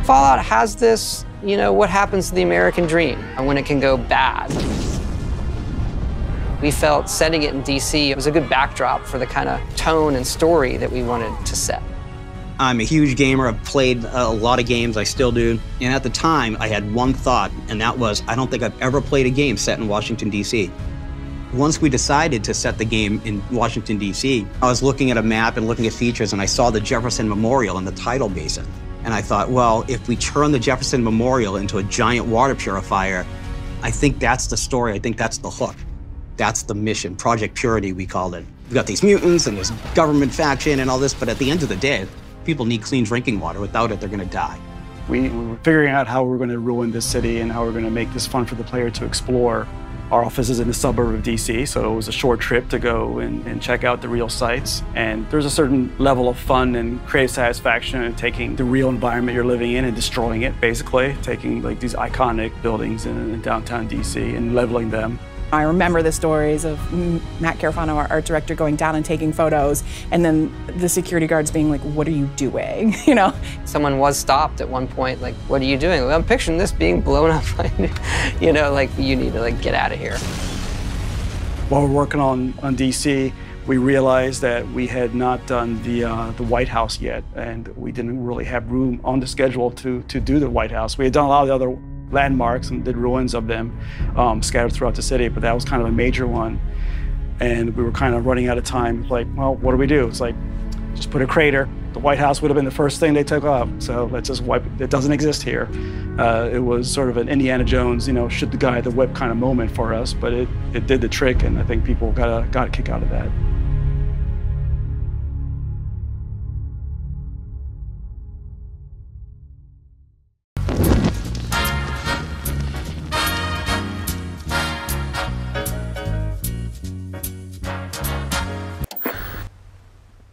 Fallout has this, what happens to the American dream and when it can go bad. We felt setting it in DC was a good backdrop for the kind of tone and story that we wanted to set. I'm a huge gamer. I've played a lot of games. I still do. And at the time, I had one thought, and that was, I don't think I've ever played a game set in Washington, D.C. Once we decided to set the game in Washington, D.C., I was looking at a map and looking at features, and I saw the Jefferson Memorial in the tidal basin. And I thought, well, if we turn the Jefferson Memorial into a giant water purifier, I think that's the story. I think that's the hook. That's the mission. Project Purity, we called it. We've got these mutants and this government faction and all this, but at the end of the day, people need clean drinking water. Without it, they're going to die. We were figuring out how we're going to ruin this city and how we're going to make this fun for the player to explore. Our office is in the suburb of DC, so it was a short trip to go and check out the real sites. And there's a certain level of fun and creative satisfaction in taking the real environment you're living in and destroying it, basically. Taking like these iconic buildings in downtown DC and leveling them. I remember the stories of Matt Carafano, our art director, going down and taking photos, and then the security guards being like, what are you doing, Someone was stopped at one point, like, what are you doing? Well, I'm picturing this being blown up, like, you need to, get out of here. While we're working on DC, we realized that we had not done the White House yet, and we didn't really have room on the schedule to do the White House. We had done a lot of the other landmarks and did ruins of them scattered throughout the city, but that was kind of a major one. And we were kind of running out of time. Like, well, what do? It's like, just put a crater. The White House would have been the first thing they took off. So let's just wipe it. It doesn't exist here. It was sort of an Indiana Jones, shoot the guy at the whip kind of moment for us, but it did the trick, and I think people got a kick out of that.